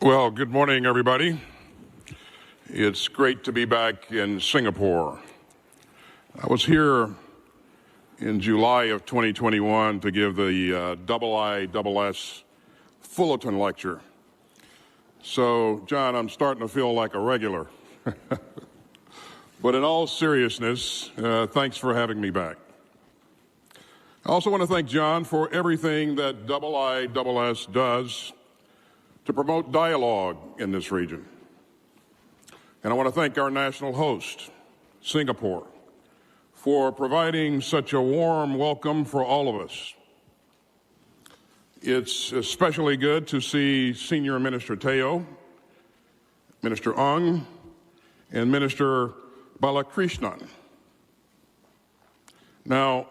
Well, good morning, everybody. It's great to be back in Singapore. I was here in July of 2021 to give the IISS Fullerton Lecture. So, John, I'm starting to feel like a regular. But in all seriousness, thanks for having me back. I also want to thank John for everything that IISS does to promote dialogue in this region. And I want to thank our national host, Singapore, for providing such a warm welcome for all of us. It's especially good to see Senior Minister Teo, Minister Ung, and Minister Balakrishnan. Now,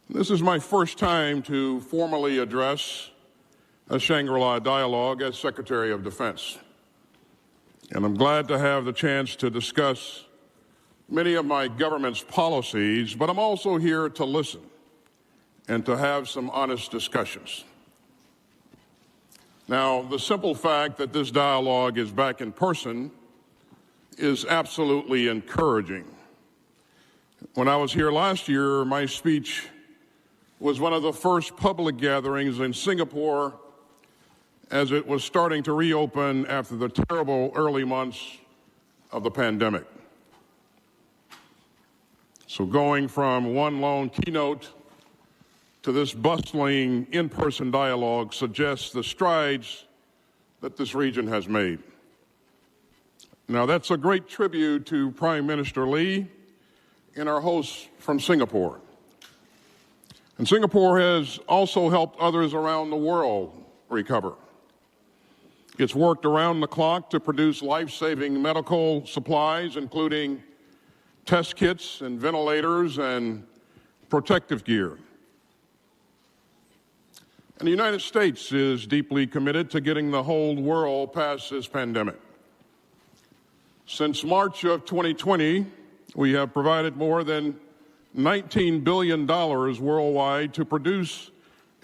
this is my first time to formally address a Shangri-La Dialogue as Secretary of Defense. And I'm glad to have the chance to discuss many of my government's policies, but I'm also here to listen and to have some honest discussions. Now, the simple fact that this dialogue is back in person is absolutely encouraging. When I was here last year, my speech was one of the first public gatherings in Singapore as it was starting to reopen after the terrible early months of the pandemic. So going from one lone keynote to this bustling in-person dialogue suggests the strides that this region has made. Now, that's a great tribute to Prime Minister Lee and our hosts from Singapore. And Singapore has also helped others around the world recover. It's worked around the clock to produce life-saving medical supplies, including test kits and ventilators and protective gear. And the United States is deeply committed to getting the whole world past this pandemic. Since March of 2020, we have provided more than $19 billion worldwide to produce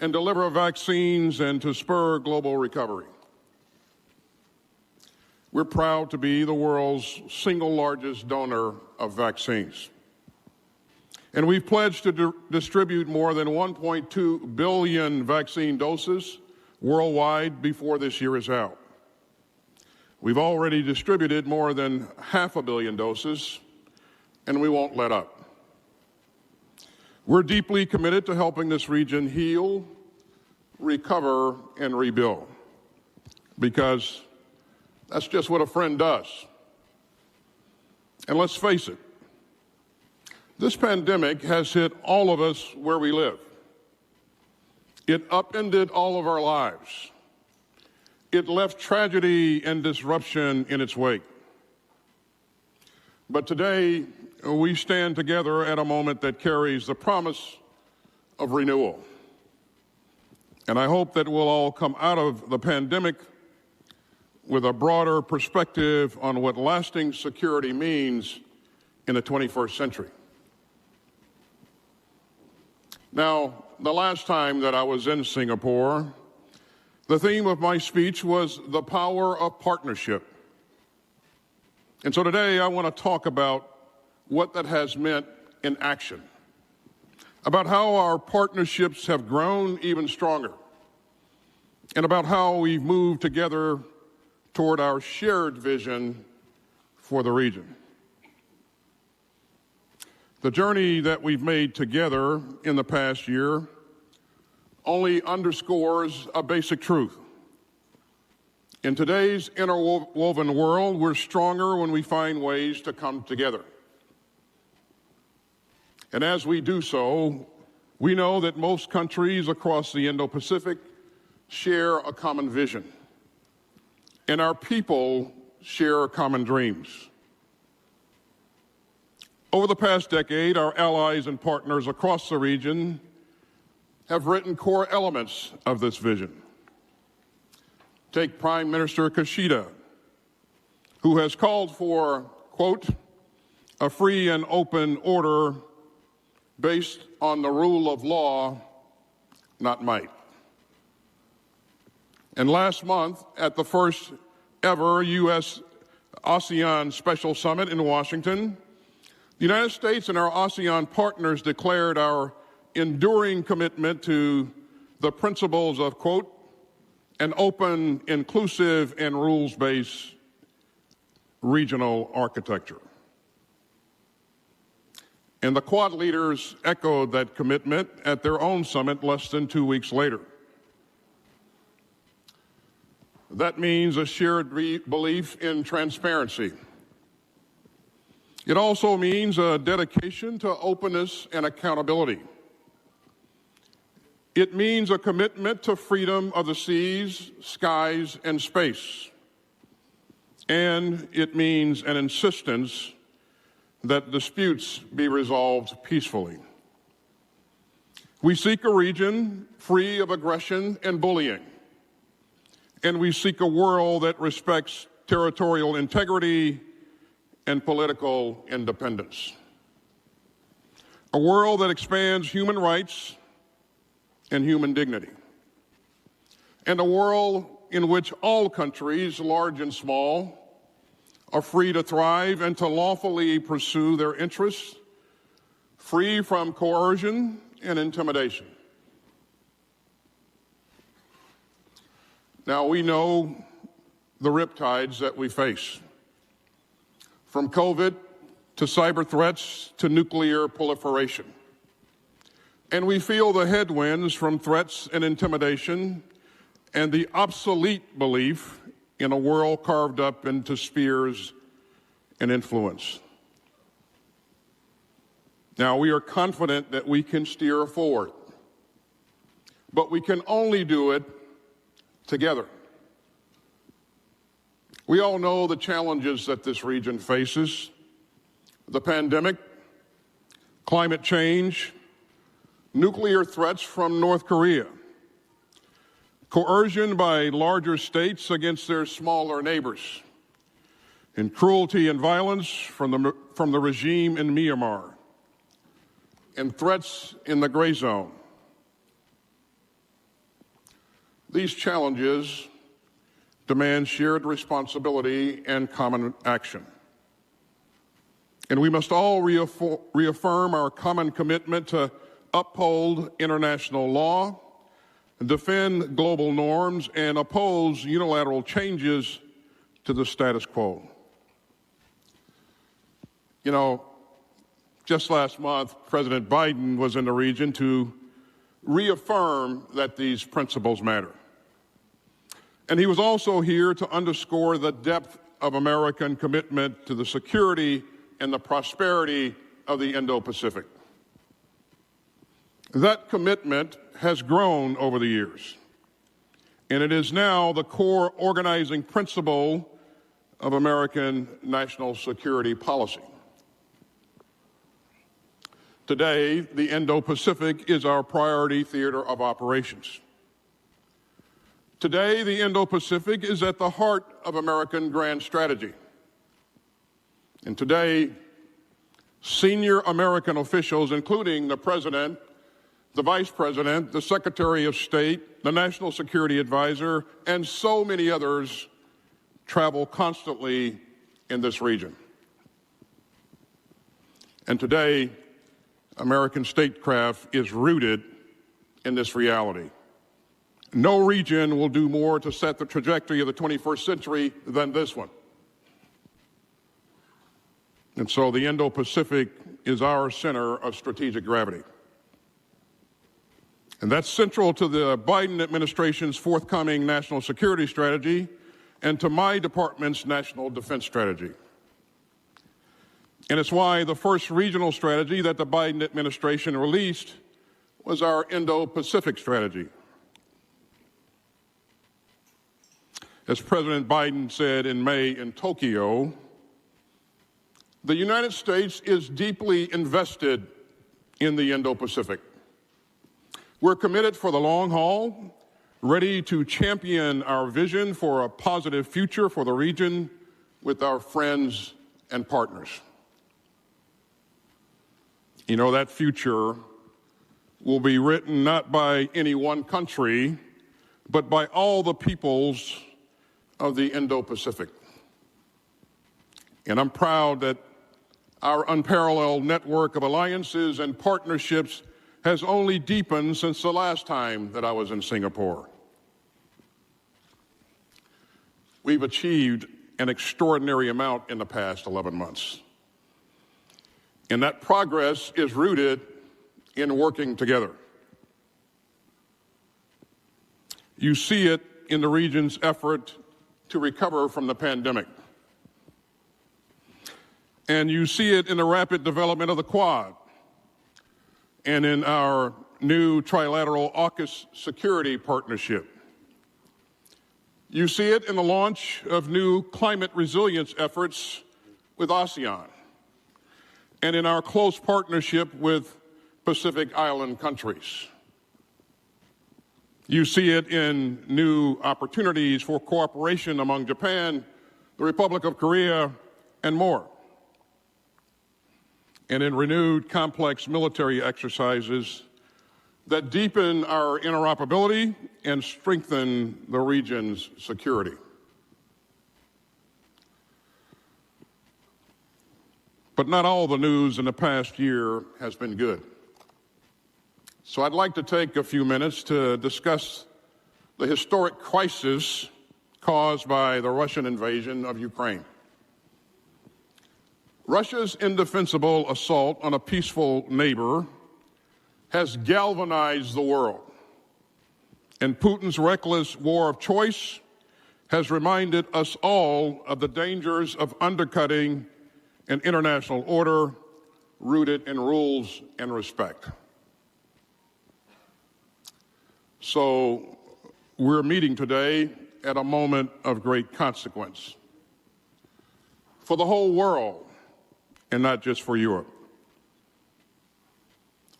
and deliver vaccines and to spur global recovery. We're proud to be the world's single largest donor of vaccines. And we've pledged to distribute more than 1.2 billion vaccine doses worldwide before this year is out. We've already distributed more than 500 million doses, and we won't let up. We're deeply committed to helping this region heal, recover, and rebuild, because that's just what a friend does. And let's face it, this pandemic has hit all of us where we live. It upended all of our lives. It left tragedy and disruption in its wake. But today, we stand together at a moment that carries the promise of renewal. And I hope that we'll all come out of the pandemic with a broader perspective on what lasting security means in the 21st century. Now, the last time that I was in Singapore, the theme of my speech was the power of partnership. And so today I want to talk about what that has meant in action, about how our partnerships have grown even stronger, and about how we've moved together toward our shared vision for the region. The journey that we've made together in the past year only underscores a basic truth. In today's interwoven world, we're stronger when we find ways to come together. And as we do so, we know that most countries across the Indo-Pacific share a common vision, and our people share common dreams. Over the past decade, our allies and partners across the region have written core elements of this vision. Take Prime Minister Kishida, who has called for, quote, a free and open order based on the rule of law, not might. And last month, at the first ever U.S. ASEAN Special Summit in Washington, the United States and our ASEAN partners declared our enduring commitment to the principles of, quote, an open, inclusive, and rules-based regional architecture. And the Quad leaders echoed that commitment at their own summit less than 2 weeks later. That means a shared belief in transparency. It also means a dedication to openness and accountability. It means a commitment to freedom of the seas, skies, and space. And it means an insistence that disputes be resolved peacefully. We seek a region free of aggression and bullying. And we seek a world that respects territorial integrity and political independence. A world that expands human rights and human dignity. And a world in which all countries, large and small, are free to thrive and to lawfully pursue their interests, free from coercion and intimidation. Now, we know the riptides that we face, from COVID to cyber threats to nuclear proliferation. And we feel the headwinds from threats and intimidation and the obsolete belief in a world carved up into spheres and influence. Now, we are confident that we can steer forward, but we can only do it together. We all know the challenges that this region faces: the pandemic, climate change, nuclear threats from North Korea, coercion by larger states against their smaller neighbors, and cruelty and violence from the regime in Myanmar, and threats in the gray zone. These challenges demand shared responsibility and common action. And we must all reaffirm our common commitment to uphold international law, defend global norms, and oppose unilateral changes to the status quo. You know, just last month, President Biden was in the region to reaffirm that these principles matter. And he was also here to underscore the depth of American commitment to the security and the prosperity of the Indo-Pacific. That commitment has grown over the years, and it is now the core organizing principle of American national security policy. Today, the Indo-Pacific is our priority theater of operations. Today, the Indo-Pacific is at the heart of American grand strategy. And today, senior American officials, including the President, the Vice President, the Secretary of State, the National Security Advisor, and so many others, travel constantly in this region. And today, American statecraft is rooted in this reality. No region will do more to set the trajectory of the 21st century than this one. And so the Indo-Pacific is our center of strategic gravity. And that's central to the Biden administration's forthcoming national security strategy and to my department's national defense strategy. And it's why the first regional strategy that the Biden administration released was our Indo-Pacific strategy. As President Biden said in May in Tokyo, the United States is deeply invested in the Indo-Pacific. We're committed for the long haul, ready to champion our vision for a positive future for the region with our friends and partners. You know, that future will be written not by any one country, but by all the peoples of the Indo-Pacific. And I'm proud that our unparalleled network of alliances and partnerships has only deepened since the last time that I was in Singapore. We've achieved an extraordinary amount in the past 11 months. And that progress is rooted in working together. You see it in the region's effort to recover from the pandemic. And you see it in the rapid development of the Quad and in our new trilateral AUKUS security partnership. You see it in the launch of new climate resilience efforts with ASEAN and in our close partnership with Pacific Island countries. You see it in new opportunities for cooperation among Japan, the Republic of Korea, and more, and in renewed complex military exercises that deepen our interoperability and strengthen the region's security. But not all the news in the past year has been good. So I'd like to take a few minutes to discuss the historic crisis caused by the Russian invasion of Ukraine. Russia's indefensible assault on a peaceful neighbor has galvanized the world, and Putin's reckless war of choice has reminded us all of the dangers of undercutting an international order rooted in rules and respect. So we're meeting today at a moment of great consequence for the whole world and not just for Europe.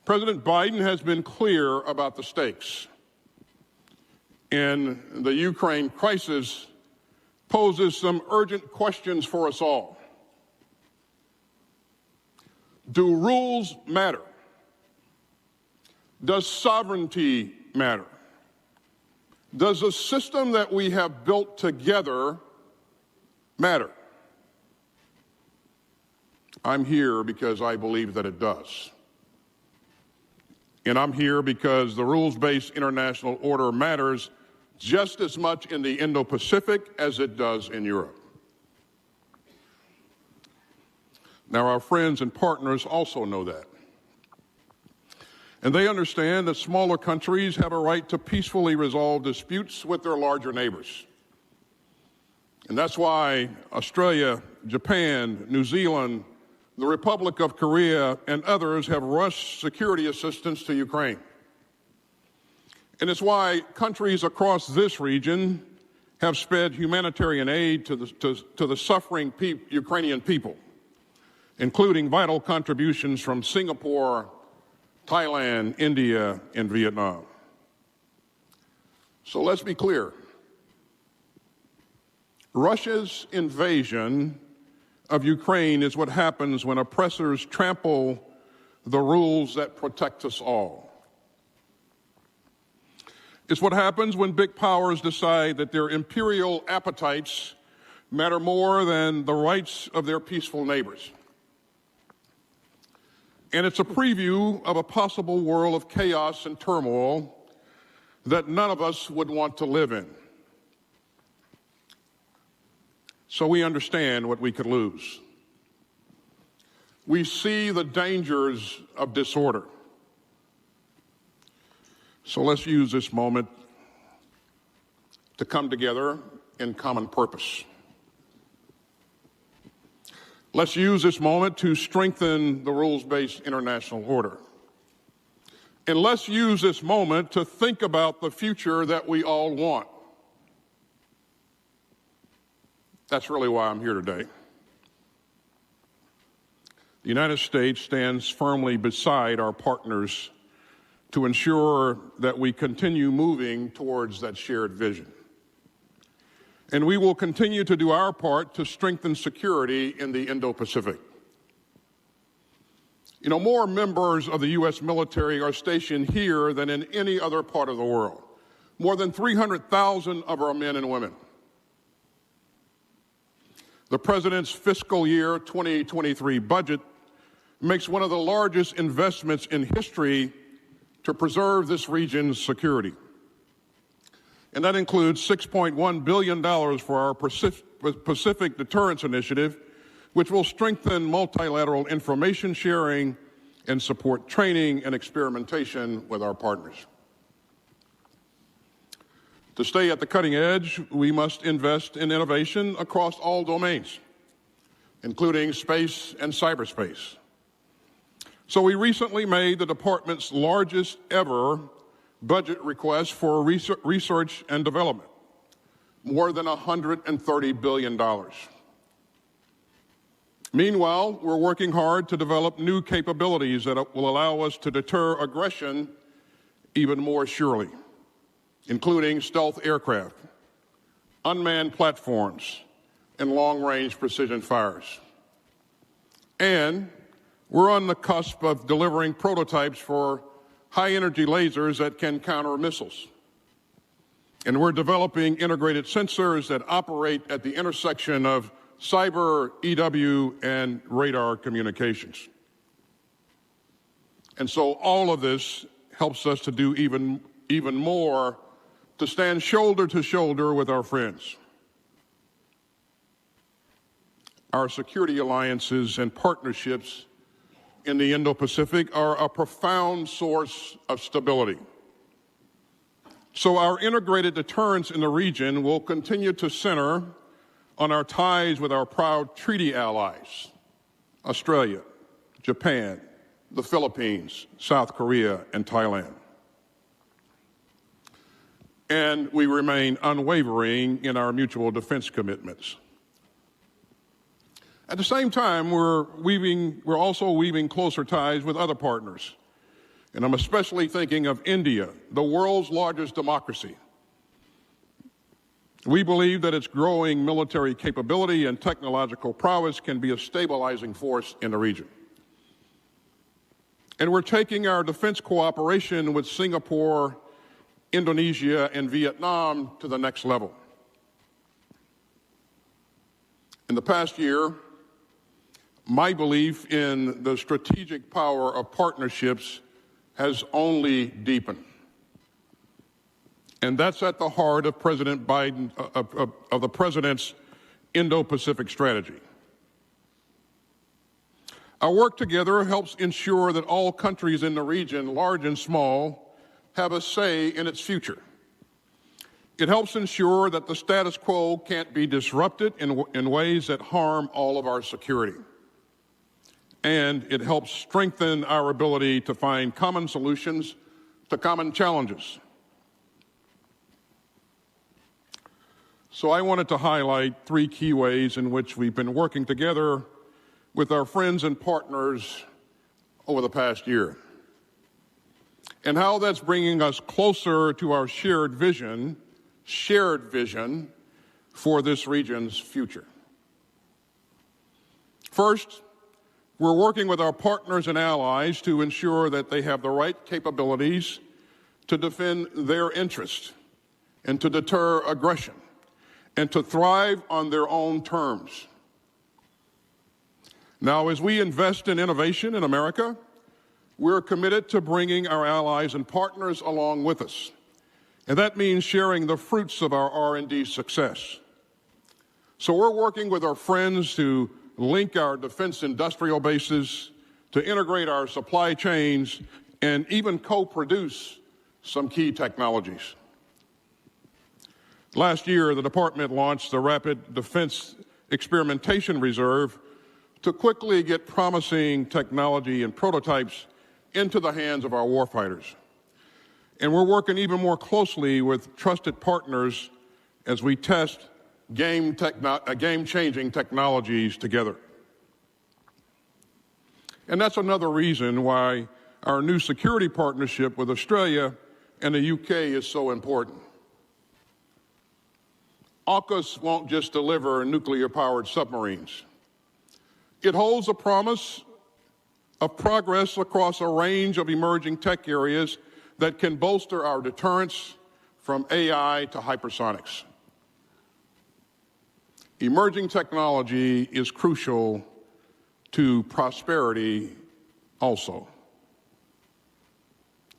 President Biden has been clear about the stakes, and the Ukraine crisis poses some urgent questions for us all. Do rules matter? Does sovereignty matter? Does the system that we have built together matter? I'm here because I believe that it does. And I'm here because the rules-based international order matters just as much in the Indo-Pacific as it does in Europe. Now, our friends and partners also know that. And they understand that smaller countries have a right to peacefully resolve disputes with their larger neighbors. And that's why Australia, Japan, New Zealand, the Republic of Korea, and others have rushed security assistance to Ukraine. And it's why countries across this region have sped humanitarian aid to the suffering Ukrainian people, including vital contributions from Singapore, Thailand, India, and Vietnam. So let's be clear. Russia's invasion of Ukraine is what happens when oppressors trample the rules that protect us all. It's what happens when big powers decide that their imperial appetites matter more than the rights of their peaceful neighbors. And it's a preview of a possible world of chaos and turmoil that none of us would want to live in. So we understand what we could lose. We see the dangers of disorder. So let's use this moment to come together in common purpose. Let's use this moment to strengthen the rules-based international order. And let's use this moment to think about the future that we all want. That's really why I'm here today. The United States stands firmly beside our partners to ensure that we continue moving towards that shared vision. And we will continue to do our part to strengthen security in the Indo-Pacific. You know, more members of the U.S. military are stationed here than in any other part of the world. more than 300,000 of our men and women. The President's fiscal year 2023 budget makes one of the largest investments in history to preserve this region's security. And that includes $6.1 billion for our Pacific Deterrence Initiative, which will strengthen multilateral information sharing and support training and experimentation with our partners. To stay at the cutting edge, we must invest in innovation across all domains, including space and cyberspace. So we recently made the department's largest ever budget request for research and development, more than $130 billion. Meanwhile, we're working hard to develop new capabilities that will allow us to deter aggression even more surely, including stealth aircraft, unmanned platforms, and long-range precision fires. And we're on the cusp of delivering prototypes for high-energy lasers that can counter missiles. And we're developing integrated sensors that operate at the intersection of cyber, EW, and radar communications. And so all of this helps us to do even more to stand shoulder to shoulder with our friends. Our security alliances and partnerships in the Indo-Pacific are a profound source of stability. So our integrated deterrence in the region will continue to center on our ties with our proud treaty allies, Australia, Japan, the Philippines, South Korea, and Thailand. And we remain unwavering in our mutual defense commitments. At the same time, we're also weaving closer ties with other partners. And I'm especially thinking of India, the world's largest democracy. We believe that its growing military capability and technological prowess can be a stabilizing force in the region. And we're taking our defense cooperation with Singapore, Indonesia, and Vietnam to the next level. In the past year, my belief in the strategic power of partnerships has only deepened. And that's at the heart of President Biden, of the President's Indo-Pacific Strategy. Our work together helps ensure that all countries in the region, large and small, have a say in its future. It helps ensure that the status quo can't be disrupted in ways that harm all of our security. And it helps strengthen our ability to find common solutions to common challenges. So I wanted to highlight three key ways in which we've been working together with our friends and partners over the past year, and how that's bringing us closer to our shared vision for this region's future. First, we're working with our partners and allies to ensure that they have the right capabilities to defend their interests and to deter aggression and to thrive on their own terms. Now, as we invest in innovation in America, we're committed to bringing our allies and partners along with us. And that means sharing the fruits of our R&D success. So we're working with our friends to link our defense industrial bases, to integrate our supply chains, and even co-produce some key technologies. Last year, the department launched the Rapid Defense Experimentation Reserve to quickly get promising technology and prototypes into the hands of our warfighters. And we're working even more closely with trusted partners as we test game-changing technologies together. And that's another reason why our new security partnership with Australia and the UK is so important. AUKUS won't just deliver nuclear-powered submarines. It holds a promise of progress across a range of emerging tech areas that can bolster our deterrence, from AI to hypersonics. Emerging technology is crucial to prosperity also.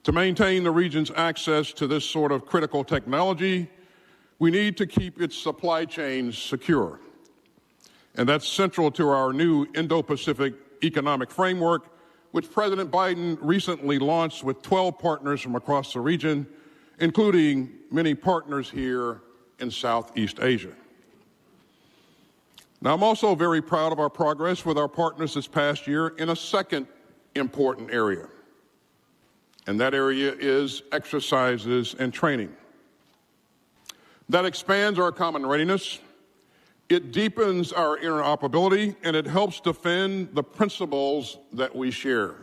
To maintain the region's access to this sort of critical technology, we need to keep its supply chains secure. And that's central to our new Indo-Pacific economic framework, which President Biden recently launched with 12 partners from across the region, including many partners here in Southeast Asia. Now, I'm also very proud of our progress with our partners this past year in a second important area, and that area is exercises and training. That expands our common readiness, it deepens our interoperability, and it helps defend the principles that we share.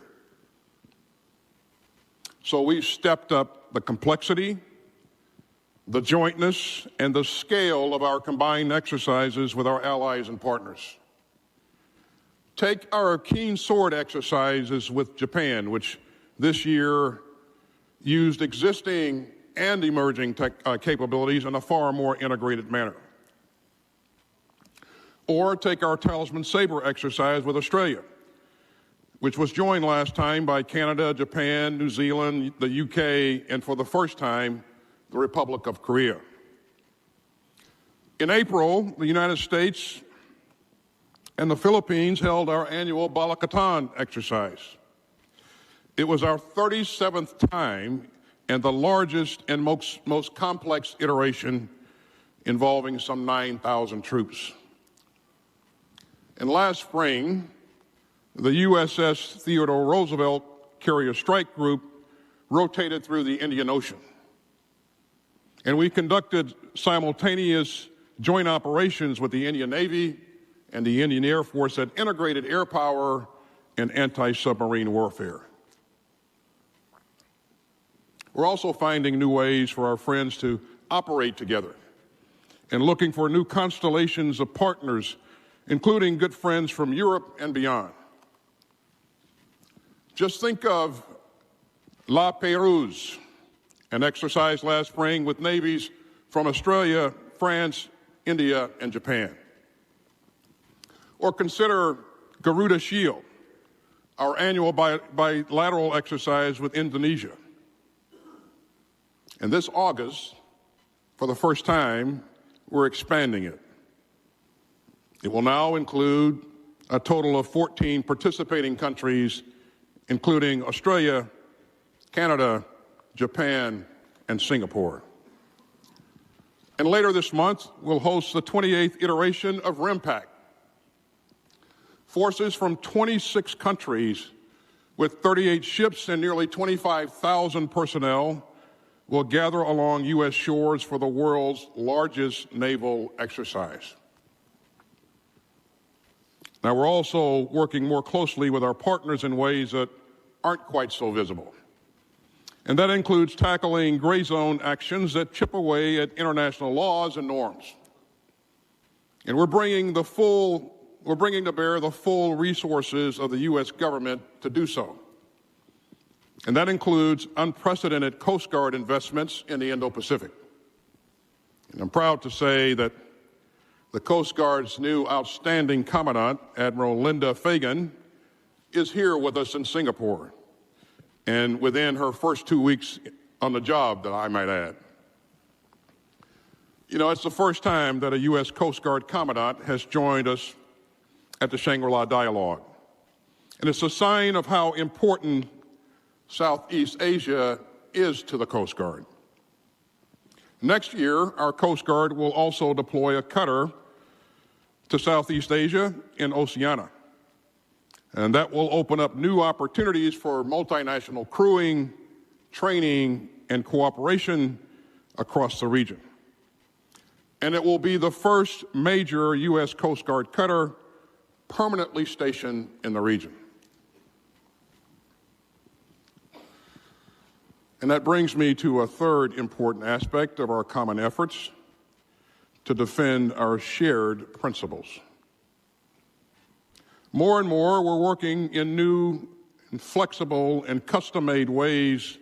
So we've stepped up the complexity, the jointness, and the scale of our combined exercises with our allies and partners. Take our Keen Sword exercises with Japan, which this year used existing and emerging capabilities in a far more integrated manner. Or take our Talisman Sabre exercise with Australia, which was joined last time by Canada, Japan, New Zealand, the UK, and for the first time, the Republic of Korea. In April, the United States and the Philippines held our annual Balakrishnan exercise. It was our 37th time and the largest and most complex iteration involving some 9,000 troops. And last spring, the USS Theodore Roosevelt Carrier Strike Group rotated through the Indian Ocean. And we conducted simultaneous joint operations with the Indian Navy and the Indian Air Force that integrated air power and anti-submarine warfare. We're also finding new ways for our friends to operate together and looking for new constellations of partners, including good friends from Europe and beyond. Just think of La Pérouse, an exercise last spring with navies from Australia, France, India, and Japan. Or consider Garuda Shield, our annual bilateral exercise with Indonesia. And this August, for the first time, we're expanding it. It will now include a total of 14 participating countries, including Australia, Canada, Japan, and Singapore. And later this month, we'll host the 28th iteration of RIMPAC. Forces from 26 countries with 38 ships and nearly 25,000 personnel will gather along U.S. shores for the world's largest naval exercise. Now, we're also working more closely with our partners in ways that aren't quite so visible. And that includes tackling gray zone actions that chip away at international laws and norms. And we're bringing to bear the full resources of the U.S. government to do so. And that includes unprecedented Coast Guard investments in the Indo-Pacific. And I'm proud to say that the Coast Guard's new outstanding Commandant, Admiral Linda Fagan, is here with us in Singapore, and within her first 2 weeks on the job, that I might add. You know, it's the first time that a U.S. Coast Guard Commandant has joined us at the Shangri-La Dialogue. And it's a sign of how important Southeast Asia is to the Coast Guard. Next year, our Coast Guard will also deploy a cutter to Southeast Asia in Oceania. And that will open up new opportunities for multinational crewing, training, and cooperation across the region. And it will be the first major U.S. Coast Guard cutter permanently stationed in the region. And that brings me to a third important aspect of our common efforts to defend our shared principles. More and more, we're working in new and flexible and custom-made ways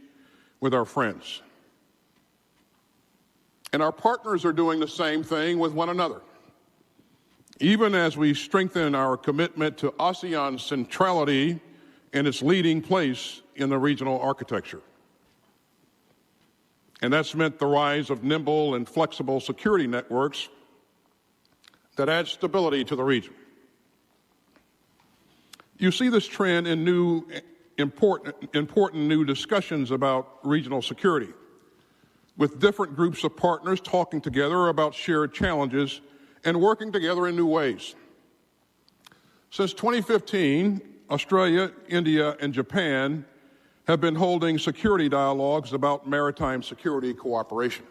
with our friends. And our partners are doing the same thing with one another, even as we strengthen our commitment to ASEAN's centrality and its leading place in the regional architecture. And that's meant the rise of nimble and flexible security networks that add stability to the region. You see this trend in new, important new discussions about regional security, with different groups of partners talking together about shared challenges and working together in new ways. Since 2015, Australia, India, and Japan have been holding security dialogues about maritime security cooperation.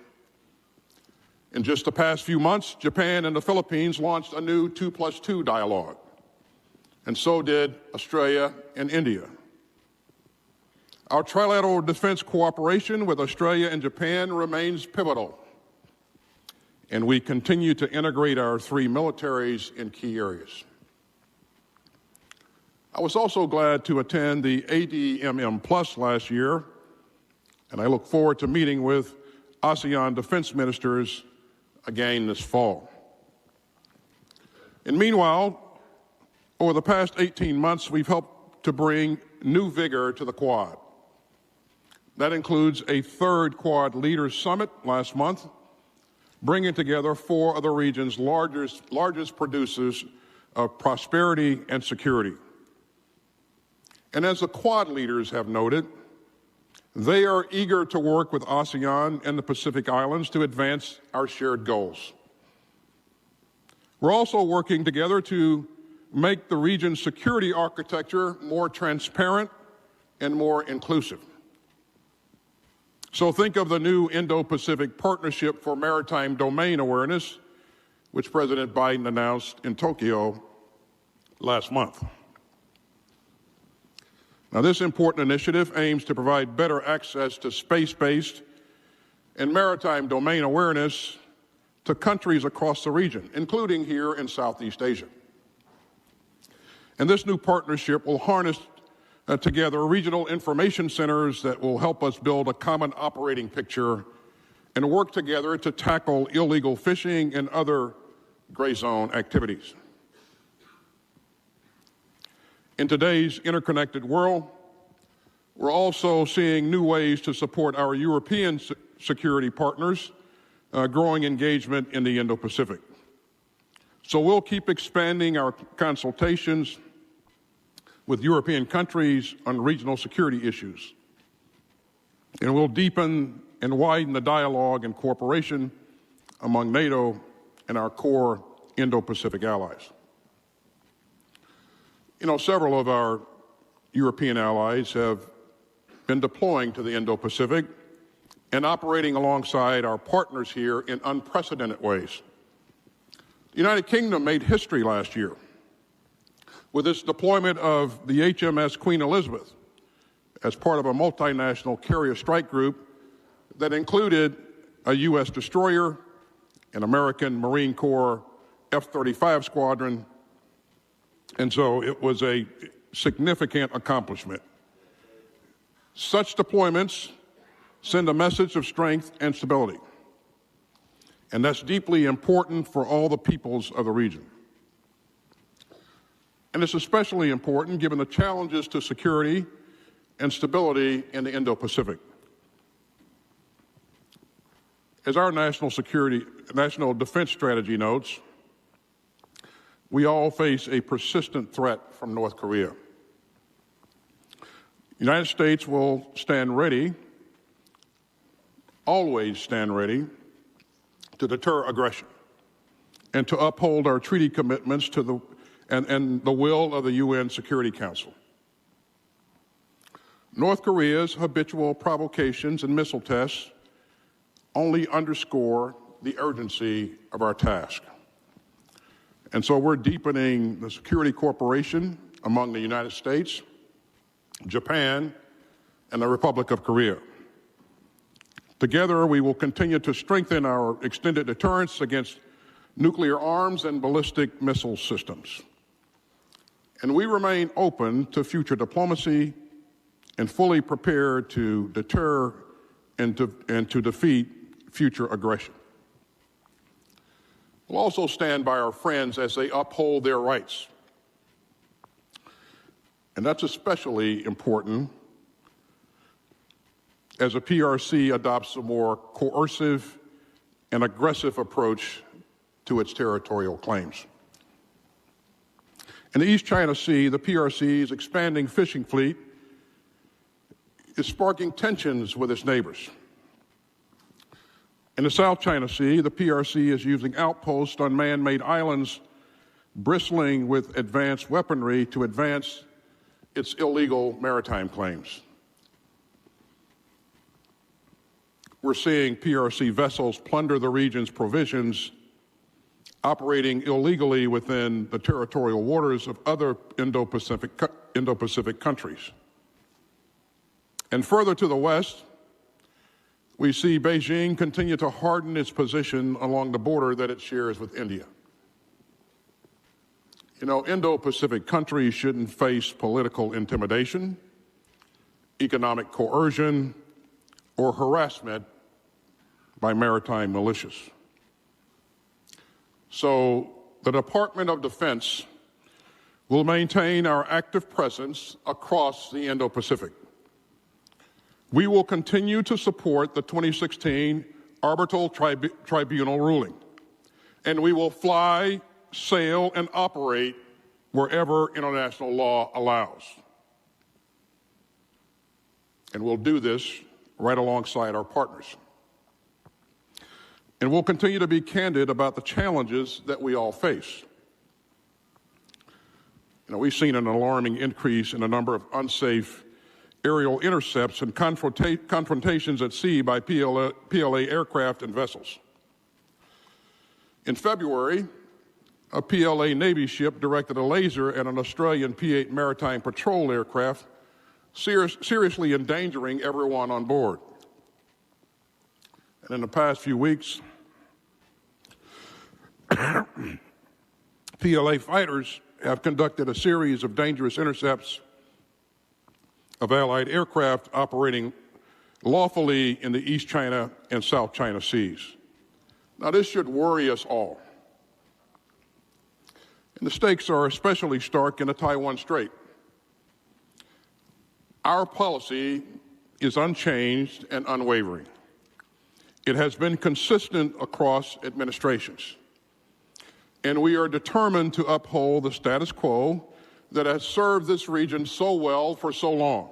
In just the past few months, Japan and the Philippines launched a new 2+2 dialogue, and so did Australia and India. Our trilateral defense cooperation with Australia and Japan remains pivotal, and we continue to integrate our three militaries in key areas. I was also glad to attend the ADMM Plus last year, and I look forward to meeting with ASEAN defense ministers again this fall. And meanwhile, over the past 18 months, we've helped to bring new vigor to the Quad. That includes a third Quad Leaders Summit last month, bringing together four of the region's largest producers of prosperity and security. And as the Quad leaders have noted, they are eager to work with ASEAN and the Pacific Islands to advance our shared goals. We're also working together to make the region's security architecture more transparent and more inclusive. So think of the new Indo-Pacific Partnership for Maritime Domain Awareness, which President Biden announced in Tokyo last month. Now, this important initiative aims to provide better access to space-based and maritime domain awareness to countries across the region, including here in Southeast Asia. And this new partnership will harness together regional information centers that will help us build a common operating picture and work together to tackle illegal fishing and other gray zone activities. In today's interconnected world, we're also seeing new ways to support our European security partners' growing engagement in the Indo-Pacific. So we'll keep expanding our consultations with European countries on regional security issues. And we'll deepen and widen the dialogue and cooperation among NATO and our core Indo-Pacific allies. You know, several of our European allies have been deploying to the Indo-Pacific and operating alongside our partners here in unprecedented ways. The United Kingdom made history last year with its deployment of the HMS Queen Elizabeth as part of a multinational carrier strike group that included a U.S. destroyer, an American Marine Corps F-35 squadron, and so it was a significant accomplishment. Such deployments send a message of strength and stability, and that's deeply important for all the peoples of the region. And it's especially important given the challenges to security and stability in the Indo-Pacific. As our national defense strategy notes, we all face a persistent threat from North Korea. The United States will stand ready, always stand ready, to deter aggression and to uphold our treaty commitments to and the will of the UN Security Council. North Korea's habitual provocations and missile tests only underscore the urgency of our task. And so we're deepening the security cooperation among the United States, Japan, and the Republic of Korea. Together, we will continue to strengthen our extended deterrence against nuclear arms and ballistic missile systems. And we remain open to future diplomacy and fully prepared to deter and to defeat future aggression. will also stand by our friends as they uphold their rights. And that's especially important as the PRC adopts a more coercive and aggressive approach to its territorial claims. In the East China Sea, the PRC's expanding fishing fleet is sparking tensions with its neighbors. In the South China Sea, the PRC is using outposts on man-made islands bristling with advanced weaponry to advance its illegal maritime claims. We're seeing PRC vessels plunder the region's provisions, operating illegally within the territorial waters of other Indo-Pacific countries. And further to the west, we see Beijing continue to harden its position along the border that it shares with India. You know, Indo-Pacific countries shouldn't face political intimidation, economic coercion, or harassment by maritime militias. So the Department of Defense will maintain our active presence across the Indo-Pacific. We will continue to support the 2016 Arbitral Tribunal ruling, and we will fly, sail, and operate wherever international law allows. And we'll do this right alongside our partners. And we'll continue to be candid about the challenges that we all face. You know, we've seen an alarming increase in the number of unsafe aerial intercepts and confrontations at sea by PLA aircraft and vessels. In February, a PLA Navy ship directed a laser at an Australian P-8 Maritime patrol aircraft, seriously endangering everyone on board. And in the past few weeks, PLA fighters have conducted a series of dangerous intercepts of Allied aircraft operating lawfully in the East China and South China Seas. Now, this should worry us all. And the stakes are especially stark in the Taiwan Strait. Our policy is unchanged and unwavering. It has been consistent across administrations. And we are determined to uphold the status quo that has served this region so well for so long.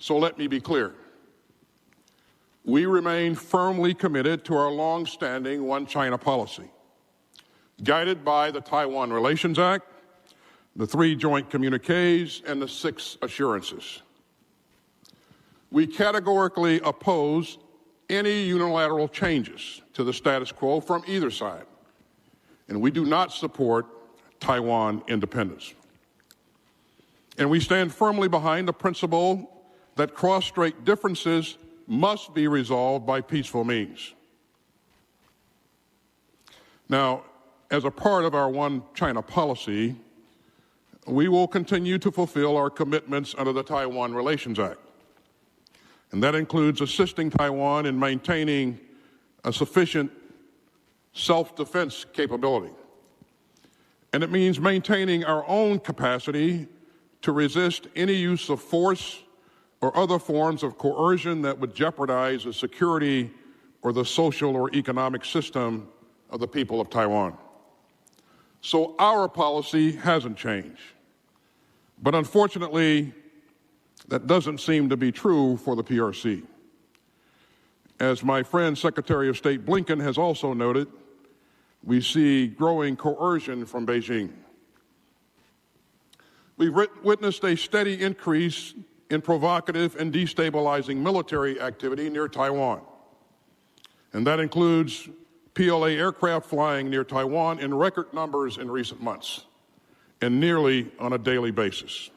So let me be clear. We remain firmly committed to our long-standing One China policy, guided by the Taiwan Relations Act, the 3 joint communiques, and the 6 assurances. We categorically oppose any unilateral changes to the status quo from either side, and we do not support Taiwan independence. And we stand firmly behind the principle that cross-strait differences must be resolved by peaceful means. Now, as a part of our One China policy, we will continue to fulfill our commitments under the Taiwan Relations Act. And that includes assisting Taiwan in maintaining a sufficient self-defense capability. And it means maintaining our own capacity to resist any use of force or other forms of coercion that would jeopardize the security or the social or economic system of the people of Taiwan. So our policy hasn't changed. But unfortunately, that doesn't seem to be true for the PRC. As my friend Secretary of State Blinken has also noted, we see growing coercion from Beijing. We've witnessed a steady increase in provocative and destabilizing military activity near Taiwan. And that includes PLA aircraft flying near Taiwan in record numbers in recent months, and nearly on a daily basis.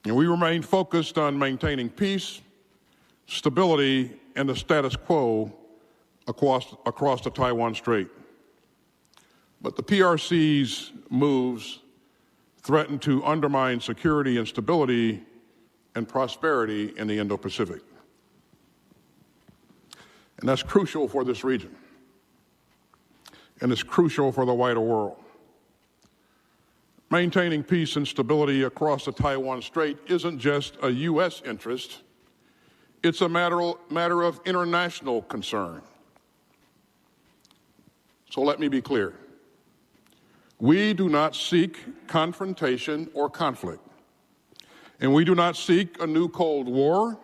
And we remain focused on maintaining peace, stability, and the status quo across the Taiwan Strait. But the PRC's moves threaten to undermine security and stability and prosperity in the Indo-Pacific. And that's crucial for this region. and is crucial for the wider world. Maintaining peace and stability across the Taiwan Strait isn't just a U.S. interest, it's a matter of international concern. So let me be clear. We do not seek confrontation or conflict, and we do not seek a new Cold War,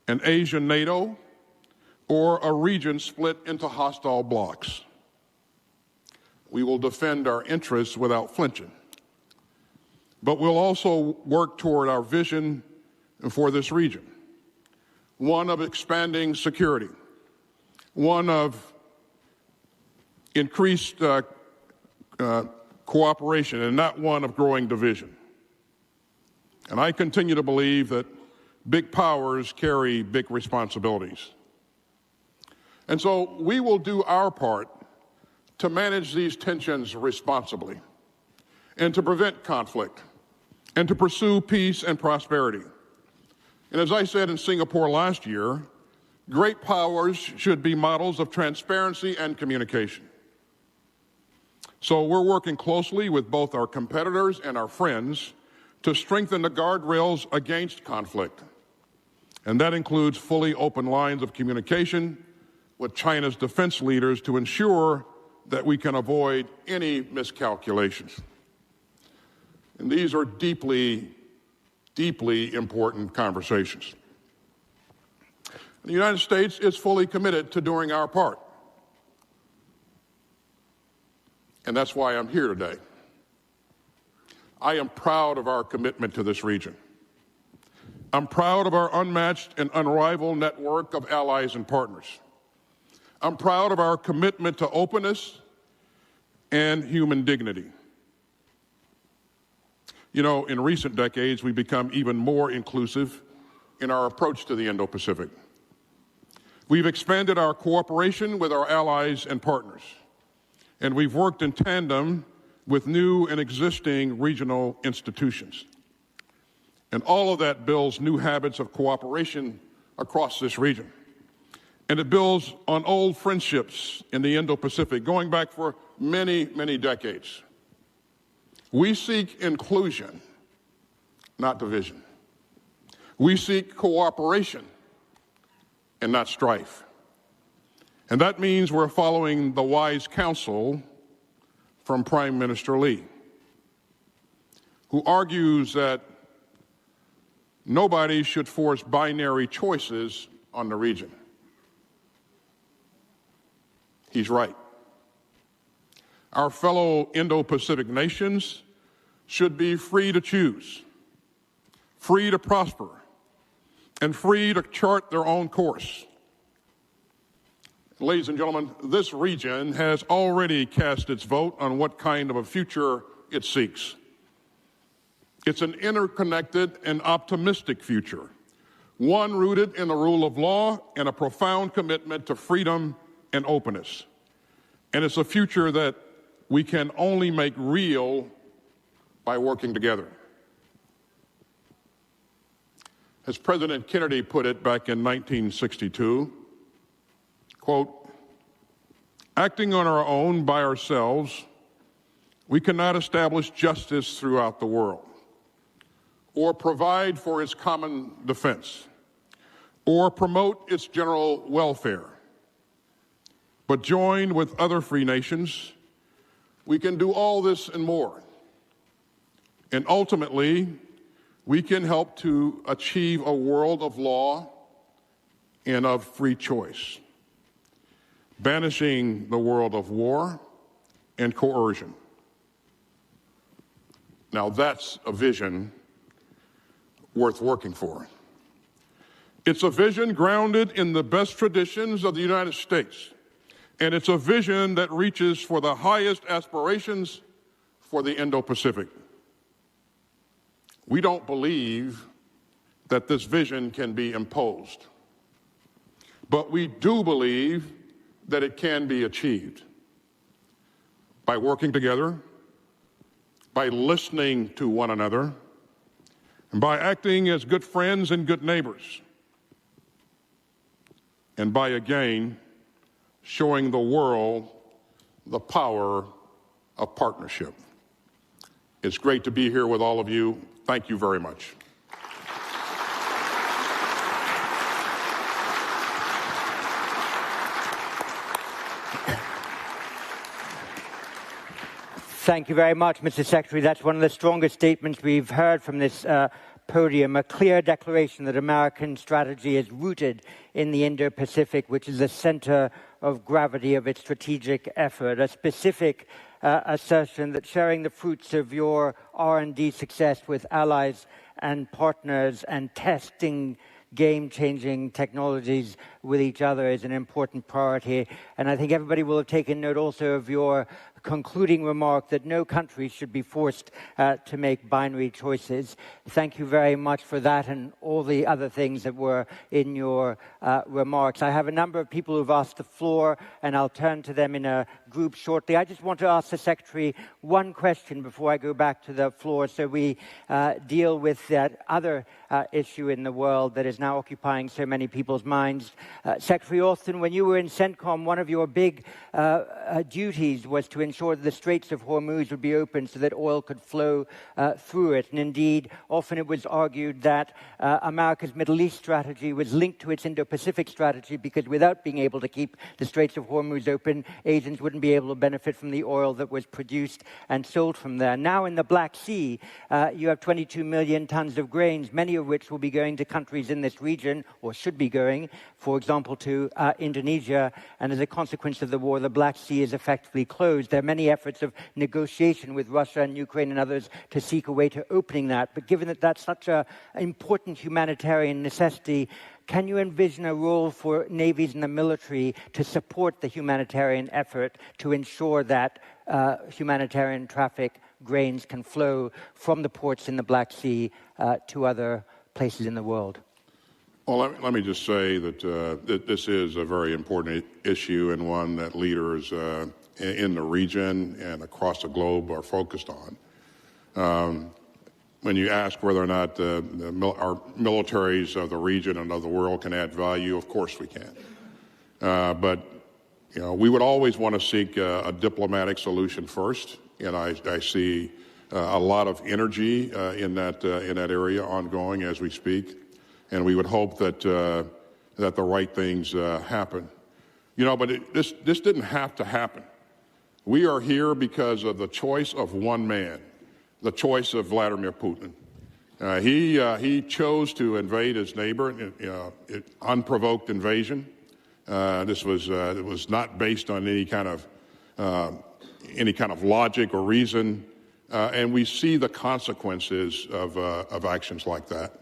an Asian NATO, or a region split into hostile blocs. We will defend our interests without flinching, but we'll also work toward our vision for this region, one of expanding security, one of increased cooperation, and not one of growing division. And I continue to believe that big powers carry big responsibilities. And so we will do our part to manage these tensions responsibly and to prevent conflict and to pursue peace and prosperity. And as I said in Singapore last year, great powers should be models of transparency and communication. So we're working closely with both our competitors and our friends to strengthen the guardrails against conflict. And that includes fully open lines of communication with China's defense leaders to ensure that we can avoid any miscalculations. And these are deeply, deeply important conversations. The United States is fully committed to doing our part. And that's why I'm here today. I am proud of our commitment to this region. I'm proud of our unmatched and unrivaled network of allies and partners. I'm proud of our commitment to openness and human dignity. You know, in recent decades, we've become even more inclusive in our approach to the Indo-Pacific. We've expanded our cooperation with our allies and partners, and we've worked in tandem with new and existing regional institutions. And all of that builds new habits of cooperation across this region. And it builds on old friendships in the Indo-Pacific, going back for many, many decades. We seek inclusion, not division. We seek cooperation and not strife. And that means we're following the wise counsel from Prime Minister Lee, who argues that nobody should force binary choices on the region. He's right. Our fellow Indo-Pacific nations should be free to choose, free to prosper, and free to chart their own course. Ladies and gentlemen, this region has already cast its vote on what kind of a future it seeks. It's an interconnected and optimistic future, one rooted in the rule of law and a profound commitment to freedom and openness. And it's a future that we can only make real by working together. As President Kennedy put it back in 1962, quote, "Acting on our own by ourselves, we cannot establish justice throughout the world, or provide for its common defense, or promote its general welfare. But joined with other free nations, we can do all this and more. And ultimately, we can help to achieve a world of law and of free choice, banishing the world of war and coercion." Now that's a vision worth working for. It's a vision grounded in the best traditions of the United States, and it's a vision that reaches for the highest aspirations for the Indo-Pacific. We don't believe that this vision can be imposed, but we do believe that it can be achieved by working together, by listening to one another, and by acting as good friends and good neighbors, and by, again, showing the world the power of partnership. It's great to be here with all of you. Thank you very much. Thank you very much, Mr. Secretary. That's one of the strongest statements we've heard from this podium, a clear declaration that American strategy is rooted in the Indo-Pacific, which is the center of gravity of its strategic effort, a specific assertion that sharing the fruits of your R&D success with allies and partners and testing game-changing technologies with each other is an important priority. And I think everybody will have taken note also of your concluding remark that no country should be forced to make binary choices. Thank you very much for that and all the other things that were in your remarks. I have a number of people who've asked the floor, and I'll turn to them in a group shortly. I just want to ask the Secretary one question before I go back to the floor, so we deal with that other issue in the world that is now occupying so many people's minds. Secretary Austin, when you were in CENTCOM, one of your big duties was to ensure that the Straits of Hormuz would be open so that oil could flow through it. And indeed, often it was argued that America's Middle East strategy was linked to its Indo-Pacific strategy, because without being able to keep the Straits of Hormuz open, Asians wouldn't be able to benefit from the oil that was produced and sold from there. Now in the Black Sea, you have 22 million tons of grains, many of which will be going to countries in this region, or should be going, for example, to Indonesia. And as a consequence of the war, the Black Sea is effectively closed. There are many efforts of negotiation with Russia and Ukraine and others to seek a way to opening that. But given that that's such an important humanitarian necessity, can you envision a role for navies and the military to support the humanitarian effort to ensure that humanitarian traffic grains can flow from the ports in the Black Sea to other places in the world? Well, let me just say that this is a very important issue, and one that leaders in the region and across the globe are focused on. When you ask whether or not our militaries of the region and of the world can add value, of course we can. But we would always want to seek a diplomatic solution first, and I see a lot of energy in that area ongoing as we speak, and we would hope that that the right things happen. But this didn't have to happen. We are here because of the choice of one man, the choice of Vladimir Putin. He chose to invade his neighbor, unprovoked invasion. It was not based on any kind of logic or reason, and we see the consequences of actions like that.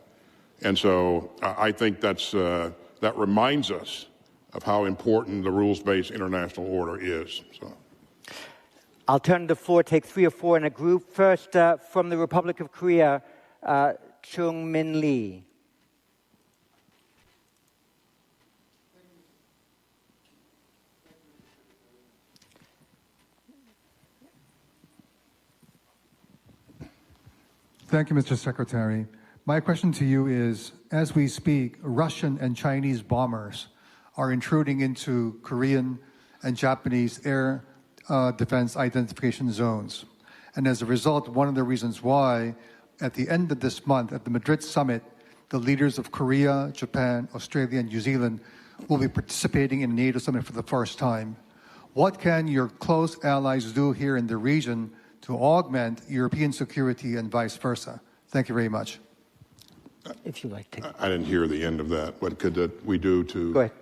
And so I think that reminds us of how important the rules-based international order is. So. I'll turn the floor, take 3 or 4 in a group. First, from the Republic of Korea, Chung-Min Lee. Thank you, Mr. Secretary. My question to you is, as we speak, Russian and Chinese bombers are intruding into Korean and Japanese air defense identification zones. And as a result, one of the reasons why, at the end of this month, at the Madrid summit, the leaders of Korea, Japan, Australia, and New Zealand will be participating in a NATO summit for the first time. What can your close allies do here in the region to augment European security and vice versa? Thank you very much. If you like to. I didn't hear the end of that. What could we do to... Go ahead.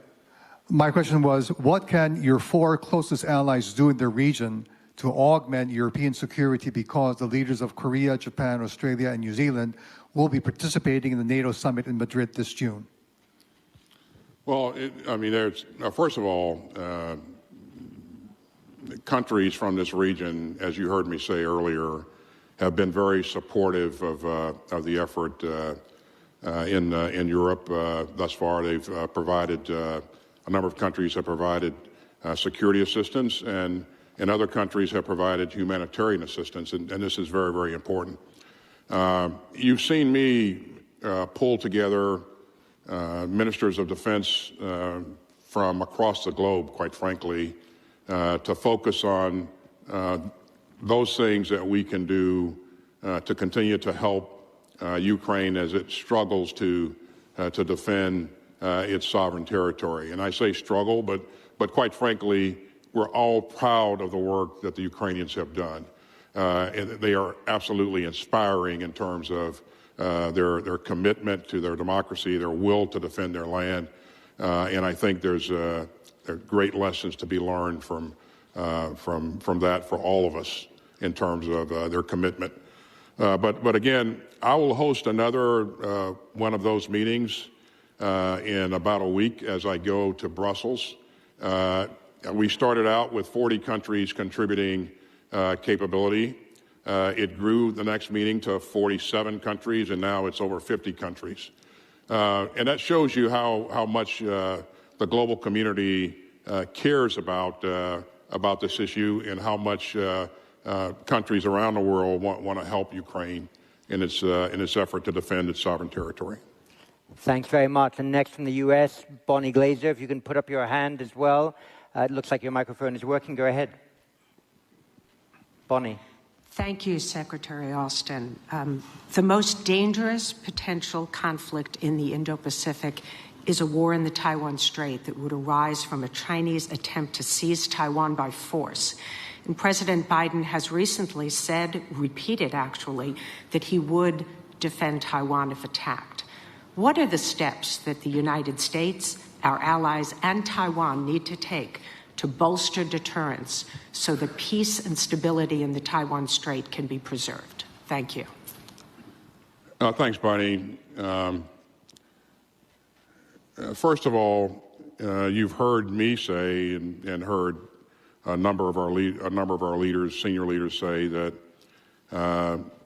My question was, what can your 4 closest allies do in the region to augment European security, because the leaders of Korea, Japan, Australia, and New Zealand will be participating in the NATO summit in Madrid this June? Well, first of all, countries from this region, as you heard me say earlier, have been very supportive of the effort in Europe. Thus far, they've provided, a number of countries have provided security assistance, and other countries have provided humanitarian assistance, and this is very, very important. You've seen me pull together ministers of defense from across the globe, quite frankly, to focus on those things that we can do to continue to help Ukraine as it struggles to defend its sovereign territory. And I say struggle, but quite frankly, we're all proud of the work that the Ukrainians have done. And they are absolutely inspiring in terms of their commitment to their democracy, their will to defend their land. And I think there are great lessons to be learned from that for all of us in terms of their commitment. But again, I will host another one of those meetings in about a week as I go to Brussels. We started out with 40 countries contributing capability. It grew the next meeting to 47 countries, and now it's over 50 countries. And that shows you how much the global community cares about this issue and how much countries around the world want to help Ukraine in its effort to defend its sovereign territory. Thanks very much. And next from the U.S., Bonnie Glaser, if you can put up your hand as well. It looks like your microphone is working. Go ahead. Bonnie. Thank you, Secretary Austin. The most dangerous potential conflict in the Indo-Pacific is a war in the Taiwan Strait that would arise from a Chinese attempt to seize Taiwan by force. And President Biden has recently said, repeated actually, that he would defend Taiwan if attacked. What are the steps that the United States, our allies, and Taiwan need to take to bolster deterrence so that peace and stability in the Taiwan Strait can be preserved? Thank you. Thanks, Bonnie. First of all, you've heard me say and heard a number of our leaders, senior leaders, say that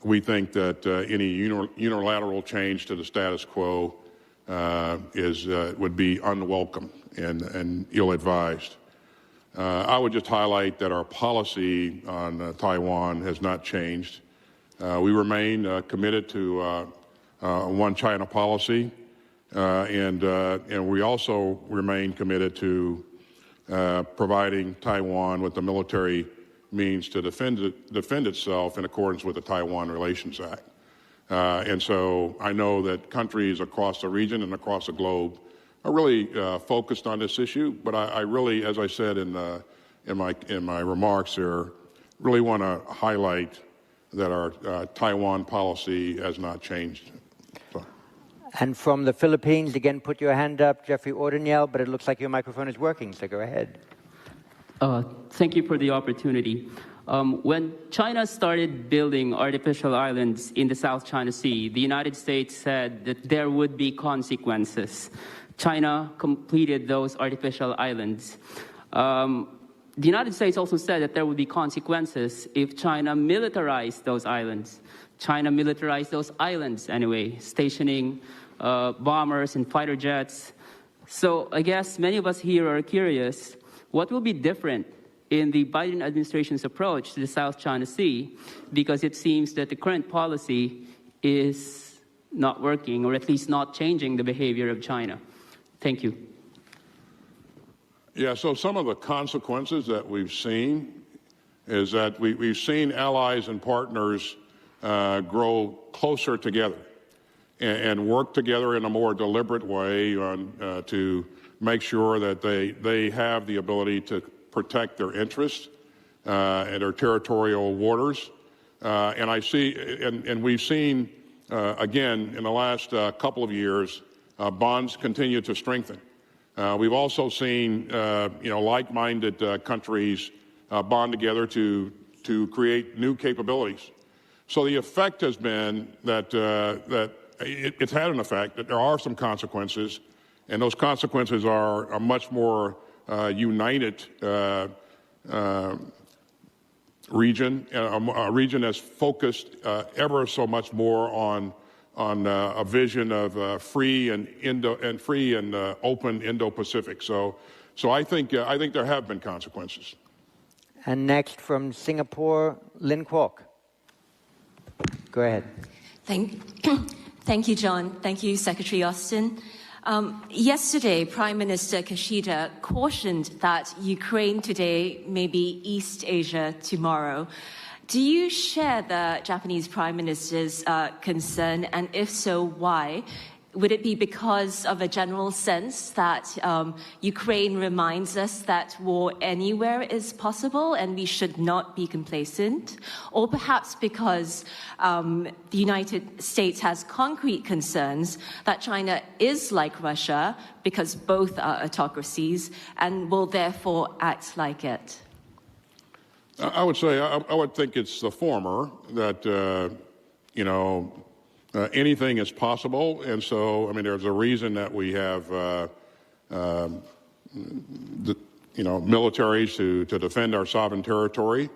we think that any unilateral change to the status quo would be unwelcome and ill-advised. I would just highlight that our policy on Taiwan has not changed. We remain committed to one China policy, and we also remain committed to providing Taiwan with the military means to defend itself in accordance with the Taiwan Relations Act. And so I know that countries across the region and across the globe are really focused on this issue, but I really, as I said in my remarks here, really want to highlight that our Taiwan policy has not changed. So. And from the Philippines, again, put your hand up, Jeffrey Ordoniel, but it looks like your microphone is working, so go ahead. Thank you for the opportunity. When China started building artificial islands in the South China Sea, the United States said that there would be consequences. China completed those artificial islands. The United States also said that there would be consequences if China militarized those islands. China militarized those islands anyway, stationing bombers and fighter jets. So I guess many of us here are curious, what will be different in the Biden administration's approach to the South China Sea? Because it seems that the current policy is not working, or at least not changing the behavior of China. Thank you. Yeah, so some of the consequences that we've seen is that we've seen allies and partners grow closer together and work together in a more deliberate way to make sure that they have the ability to protect their interests and their territorial waters. And we've seen, again, in the last couple of years, bonds continue to strengthen. We've also seen, like-minded countries bond together to create new capabilities. So the effect has been that it's had an effect, that there are some consequences, and those consequences are a much more united region, a region that's focused ever so much more on a vision of free and open Indo-Pacific. So I think there have been consequences. And next from Singapore, Lin Kwok. Go ahead. Thank you, John. Thank you, Secretary Austin. Yesterday, Prime Minister Kishida cautioned that Ukraine today may be East Asia tomorrow. Do you share the Japanese Prime Minister's concern, and if so, why? Would it be because of a general sense that Ukraine reminds us that war anywhere is possible and we should not be complacent? Or perhaps because the United States has concrete concerns that China is like Russia because both are autocracies and will therefore act like it? I would say I would think it's the former, that, anything is possible. And so, I mean, there's a reason that we have, militaries to defend our sovereign territory.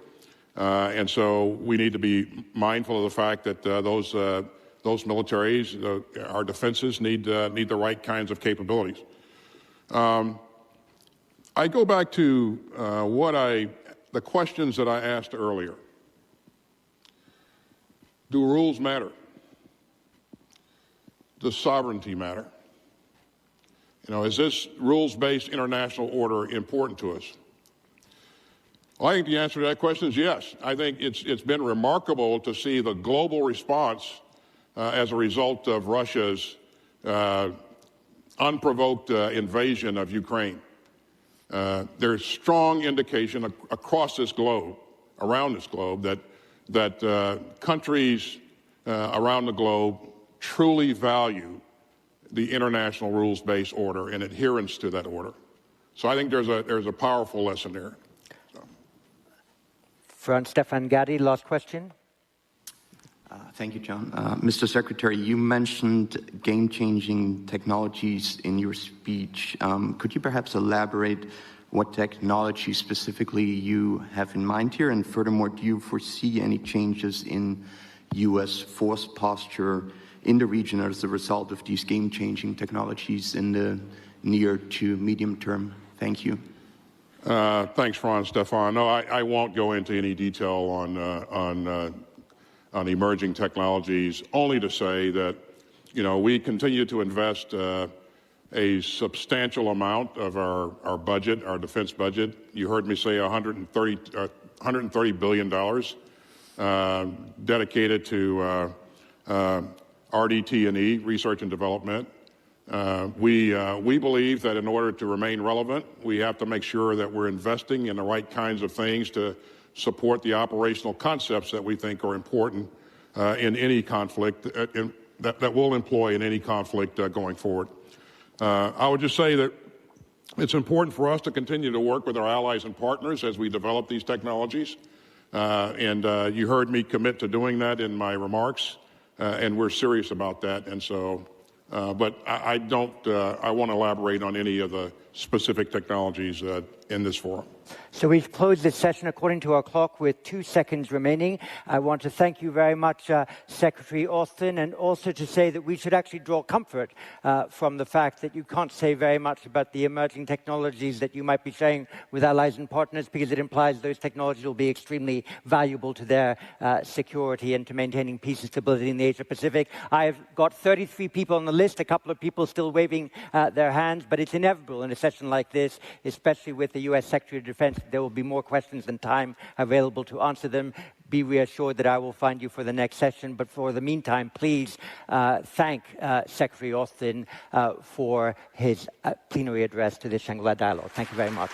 And so we need to be mindful of the fact that those militaries, our defenses need the right kinds of capabilities. I go back to the questions that I asked earlier. Do rules matter? Does sovereignty matter? Is this rules-based international order important to us? Well, I think the answer to that question is yes. I think it's been remarkable to see the global response as a result of Russia's unprovoked invasion of Ukraine. There's strong indication across this globe, around this globe, that countries around the globe truly value the international rules-based order and adherence to that order. So I think there's a powerful lesson there. Franz Stefan Gadi, last question. Thank you, John. Mr. Secretary, you mentioned game-changing technologies in your speech. Could you perhaps elaborate what technology specifically you have in mind here? And furthermore, do you foresee any changes in U.S. force posture in the region as a result of these game-changing technologies in the near to medium term? Thank you. Thanks, Franz Stefan. No, I won't go into any detail on emerging technologies, only to say that, we continue to invest a substantial amount of our budget, our defense budget. You heard me say $130 billion dedicated to RDT&E, research and development. We believe that in order to remain relevant, we have to make sure that we're investing in the right kinds of things to support the operational concepts that we think are important in any conflict, that we'll employ in any conflict going forward. I would just say that it's important for us to continue to work with our allies and partners as we develop these technologies. And you heard me commit to doing that in my remarks, and we're serious about that. And so, but I won't elaborate on any of the specific technologies in this forum. So we've closed this session according to our clock with 2 seconds remaining. I want to thank you very much, Secretary Austin, and also to say that we should actually draw comfort from the fact that you can't say very much about the emerging technologies that you might be sharing with allies and partners, because it implies those technologies will be extremely valuable to their security and to maintaining peace and stability in the Asia-Pacific. I've got 33 people on the list, a couple of people still waving their hands, but it's inevitable in a session like this, especially with the U.S. Secretary of Defense. There will be more questions than time available to answer them. Be reassured that I will find you for the next session. But for the meantime, please thank Secretary Austin for his plenary address to the Shangri-La Dialogue. Thank you very much.